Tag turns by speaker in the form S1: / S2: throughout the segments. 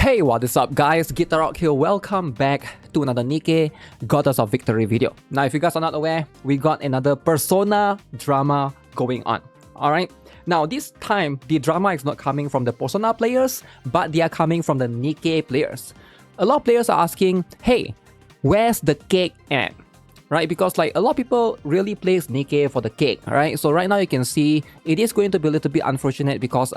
S1: Hey, what is up guys, GuitarRock here, welcome back to another Nikke Goddess of Victory video. Now if you guys are not aware, we got another Persona drama going on, alright? Now this time, the drama is not coming from the Persona players, but they are coming from the Nikke players. A lot of players are asking, hey, where's the cake at? Right, because like a lot of people really plays Nikke for the cake, right? So right now you can see it is going to be a little bit unfortunate because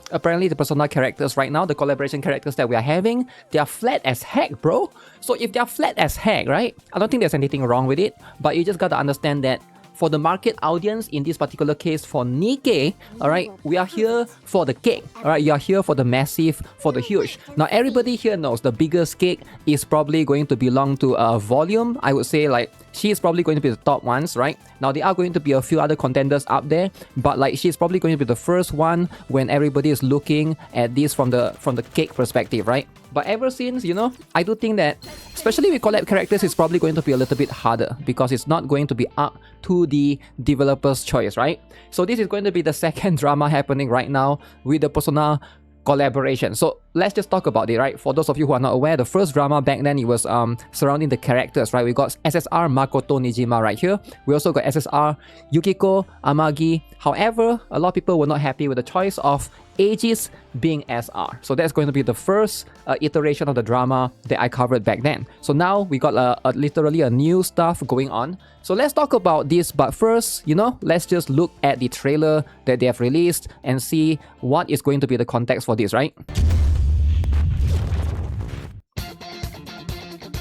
S1: apparently the Persona characters right now, the collaboration characters that we are having, they are flat as heck, bro. So if they are flat as heck, right, I don't think there's anything wrong with it, but you just gotta understand that for the market audience, in this particular case for Nikke, alright, we are here for the cake, alright, you are here for the massive, for the huge. Now everybody here knows the biggest cake is probably going to belong to Volume. I would say like she is probably going to be the top ones, right? Now there are going to be a few other contenders up there, but like she's probably going to be the first one when everybody is looking at this from the cake perspective, right? But ever since, you know, I do think that, especially with collab characters, it's probably going to be a little bit harder because it's not going to be up to the developer's choice, right? So this is going to be the second drama happening right now with the Persona collaboration. So let's just talk about it, right? For those of you who are not aware, the first drama back then, it was surrounding the characters, right? We got SSR Makoto Nijima right here. We also got SSR Yukiko Amagi. However, a lot of people were not happy with the choice of Aegis being SR. So that's going to be the first iteration of the drama that I covered back then. So now we got literally a new stuff going on. So let's talk about this, but first, you know, let's just look at the trailer that they have released and see what is going to be the context for this, right?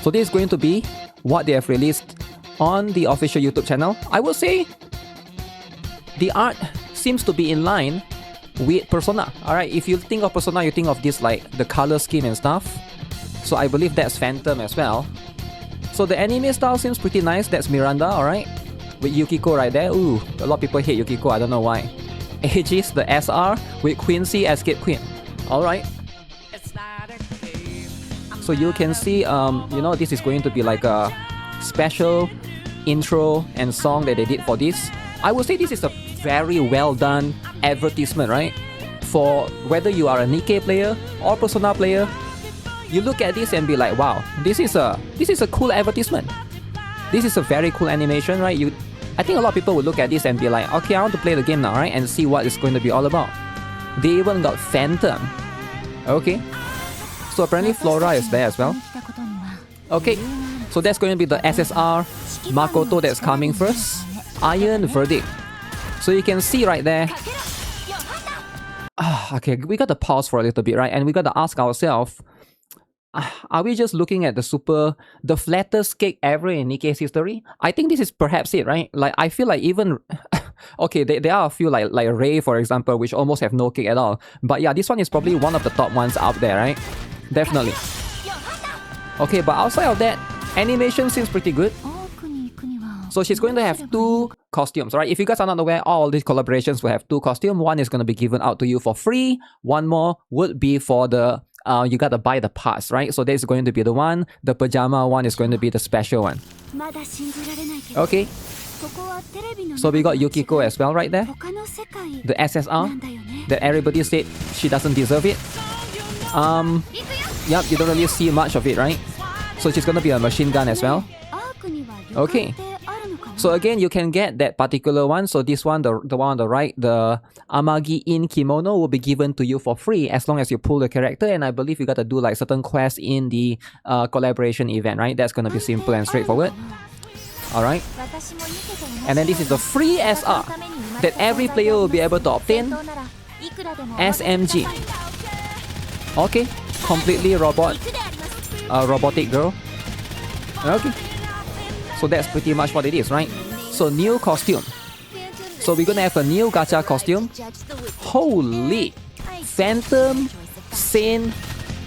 S1: So this is going to be what they have released on the official YouTube channel. I will say the art seems to be in line with Persona. Alright, if you think of Persona, you think of this like the color scheme and stuff. So I believe that's Phantom as well. So the anime style seems pretty nice. That's Miranda, alright, with Yukiko right there. Ooh, a lot of people hate Yukiko, I don't know why. Aegis, the SR, with Quincy, Escape Queen. Alright. So you can see, you know, this is going to be like a special intro and song that they did for this. I would say this is a very well done advertisement, right? For whether you are a Nikke player or Persona player, you look at this and be like, wow, this is a cool advertisement. This is a very cool animation, right? I think a lot of people would look at this and be like, okay, I want to play the game now, right? And see what it's going to be all about. They even got Phantom. Okay. So apparently Flora is there as well. Okay. So that's going to be the SSR Makoto that's coming first. Iron Verdict. So you can see right there. Okay, we got to pause for a little bit, right? And we got to ask ourselves, are we just looking at the flattest cake ever in Nikke's history? I think this is perhaps it, right? Like, I feel like even... okay, there are a few like Ray, for example, which almost have no cake at all. But yeah, this one is probably one of the top ones out there, right? Definitely. Okay, but outside of that, animation seems pretty good. So she's going to have two costumes, right? If you guys are not aware, all these collaborations will have two costumes. One is going to be given out to you for free. One more would be for the, you gotta buy the pass, right? So this is going to be the one. The pajama one is going to be the special one. Okay. So we got Yukiko as well right there. The SSR that everybody said she doesn't deserve it. Yep, you don't really see much of it, right? So she's going to be a machine gun as well. Okay. So again, you can get that particular one. So this one, the one on the right, the Amagi in kimono will be given to you for free as long as you pull the character. And I believe you got to do like certain quests in the collaboration event, right? That's going to be simple and straightforward. Alright. And then this is the free SR that every player will be able to obtain. SMG. Okay. Completely robotic girl. Okay. So that's pretty much what it is, right? So new costume. So we're gonna have a new gacha costume. Holy! Phantom Saint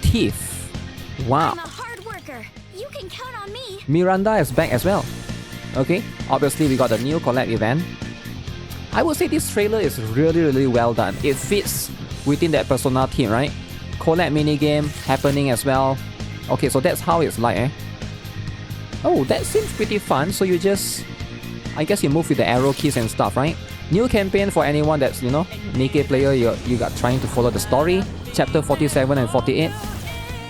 S1: Thief. Wow. Miranda is back as well. Okay, obviously we got a new collab event. I would say this trailer is really well done. It fits within that Persona theme, right? Collab minigame happening as well. Okay, so that's how it's like, eh? Oh, that seems pretty fun. So you just... I guess you move with the arrow keys and stuff, right? New campaign for anyone that's, you know, Nikke player, you got trying to follow the story. Chapter 47 and 48.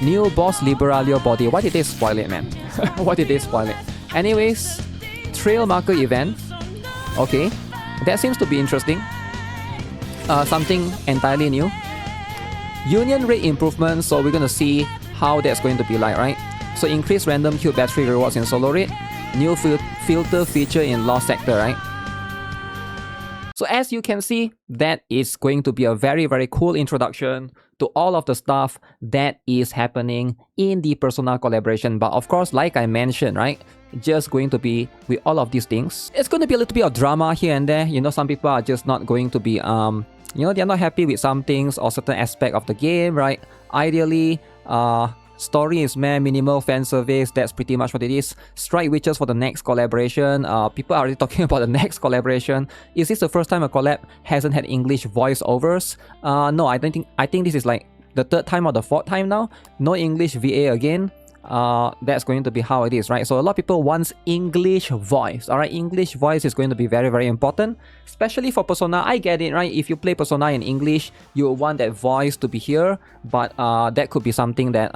S1: New boss Liberalia body. Why did they spoil it, man? Why did they spoil it? Anyways, trail marker event. Okay, that seems to be interesting. Something entirely new. Union rate improvement, so we're gonna see how that's going to be like, right? So increase random kill battery rewards in solo raid. New filter feature in Lost Sector, right? So as you can see, that is going to be a very, very cool introduction to all of the stuff that is happening in the Persona collaboration. But of course, like I mentioned, right, just going to be with all of these things. It's going to be a little bit of drama here and there. You know, some people are just not going to be, you know, they're not happy with some things or certain aspect of the game, right? Ideally, story is minimal fan service. That's pretty much what it is. Strike witches for the next collaboration. People are already talking about the next collaboration. Is this the first time a collab hasn't had English voiceovers? No, I don't think. I think this is like the third time or the fourth time now. No English VA again. That's going to be how it is, right? So a lot of people want English voice. All right, English voice is going to be very, very important, especially for Persona. I get it, right? If you play Persona in English, you want that voice to be here, but that could be something that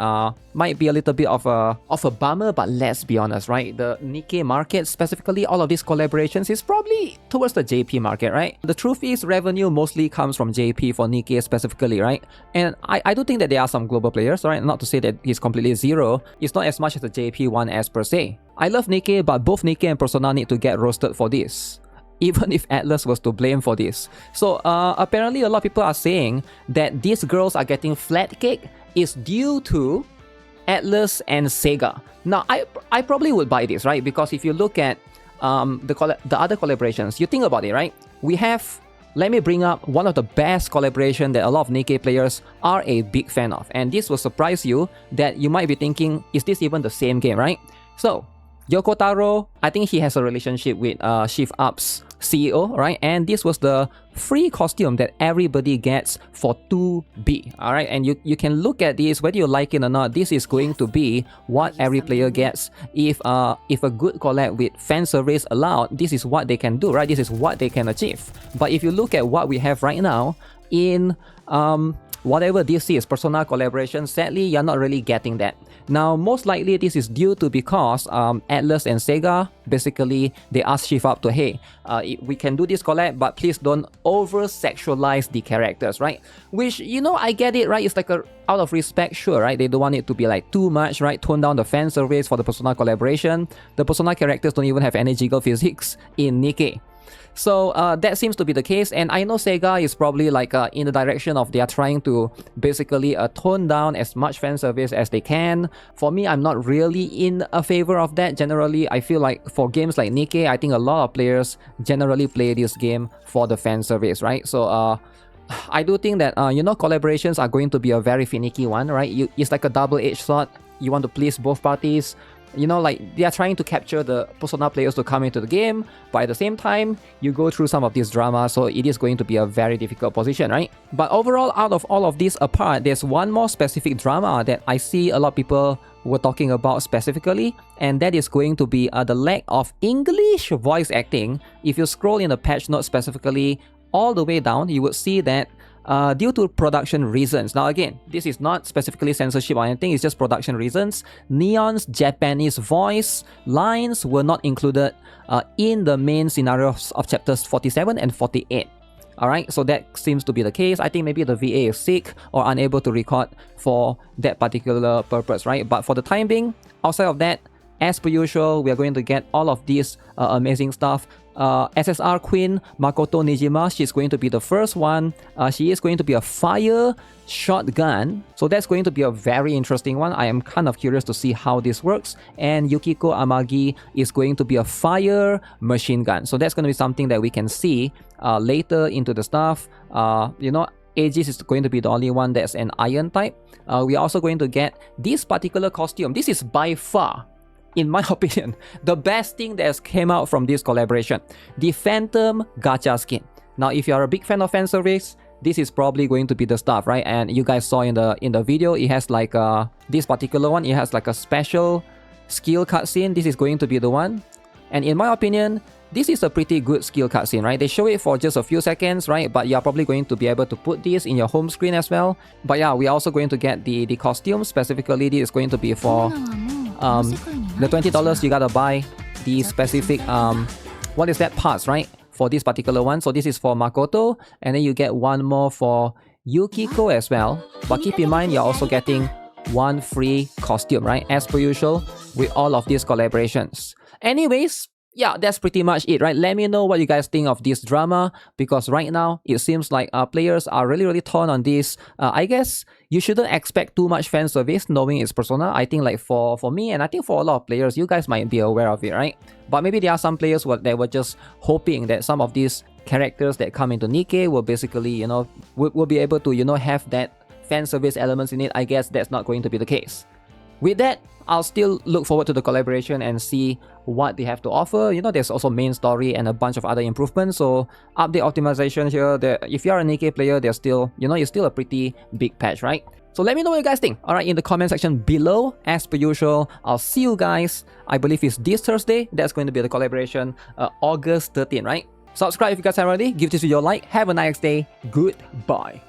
S1: might be a little bit of a bummer. But let's be honest, right? The Nikke market, specifically all of these collaborations, is probably towards the JP market, right? The truth is, revenue mostly comes from JP for Nikke specifically, right? And I do think that there are some global players, right? Not to say that he's completely zero. It's not as much as the JP one as per se. I love Nikke, but both Nikke and Persona need to get roasted for this, even if Atlus was to blame for this. So apparently a lot of people are saying that these girls are getting flat cake is due to Atlus and Sega. Now I probably would buy this, right? Because if you look at the other collaborations, you think about it, right? We have, let me bring up one of the best collaboration that a lot of Nikke players are a big fan of. And this will surprise you that you might be thinking, is this even the same game, right? So, Yoko Taro, I think he has a relationship with Shift Up's CEO, right? And this was the free costume that everybody gets for 2B, all right? And you can look at this, whether you like it or not, this is going to be what every player gets. If a good collab with fan service allowed, this is what they can do, right? This is what they can achieve. But if you look at what we have right now in whatever this is, Persona collaboration, sadly, you're not really getting that. Now, most likely this is due to because Atlus and Sega, basically, they asked Shift Up to, hey, we can do this collab, but please don't over-sexualize the characters, right? Which, you know, I get it, right? It's like out of respect, sure, right? They don't want it to be like too much, right? Tone down the fan service for the Persona collaboration. The Persona characters don't even have any jiggle physics in Nikke. So that seems to be the case, and I know Sega is probably like in the direction of they are trying to basically tone down as much fan service as they can. For me, I'm not really in a favor of that. Generally, I feel like for games like Nikke, I think a lot of players generally play this game for the fan service, right? So I do think that you know, collaborations are going to be a very finicky one, right? It's like a double-edged sword. You want to please both parties. You know, like, they are trying to capture the Persona players to come into the game, but at the same time, you go through some of this drama, so it is going to be a very difficult position, right? But overall, out of all of this apart, there's one more specific drama that I see a lot of people were talking about specifically, and that is going to be the lack of English voice acting. If you scroll in the patch notes specifically, all the way down, you would see that due to production reasons. Now again, this is not specifically censorship or anything, it's just production reasons. Neon's Japanese voice lines were not included in the main scenarios of chapters 47 and 48. Alright, so that seems to be the case. I think maybe the VA is sick or unable to record for that particular purpose, right? But for the time being, outside of that, as per usual, we are going to get all of this amazing stuff. SSR Queen Makoto Nijima, she's going to be the first one. She is going to be a fire shotgun, so that's going to be a very interesting one. I am kind of curious to see how this works. And Yukiko Amagi is going to be a fire machine gun, so that's going to be something that we can see later into the stuff. You know, Aegis is going to be the only one that's an iron type. We are also going to get this particular costume. This is by far, in my opinion, the best thing that has came out from this collaboration. The Phantom Gacha skin. Now, if you are a big fan of fan service, this is probably going to be the stuff, right? And you guys saw in the video, it has like this particular one, it has like a special skill cutscene. This is going to be the one. And in my opinion, this is a pretty good skill cutscene, right? They show it for just a few seconds, right? But you're probably going to be able to put this in your home screen as well. But yeah, we're also going to get the costume. Specifically, this is going to be for the $20 you gotta buy the specific what is that, parts, right? For this particular one. So this is for Makoto, and then you get one more for Yukiko as well. But keep in mind, you're also getting one free costume, right? As per usual with all of these collaborations. Anyways, yeah, that's pretty much it, right? Let me know what you guys think of this drama, because right now it seems like players are really torn on this. I guess you shouldn't expect too much fan service knowing it's Persona. I think like for me, and I think for a lot of players, you guys might be aware of it, right? But maybe there are some players that were just hoping that some of these characters that come into Nikke will basically, you know, will be able to, you know, have that fan service elements in it. I guess that's not going to be the case. With that, I'll still look forward to the collaboration and see what they have to offer. You know, there's also main story and a bunch of other improvements. So update optimization here. If you're a Nikke player, there's still, you know, it's still a pretty big patch, right? So let me know what you guys think. Alright, in the comment section below. As per usual, I'll see you guys. I believe it's this Thursday. That's going to be the collaboration, August 13th, right? Subscribe if you guys haven't already. Give this video a like. Have a nice day. Goodbye.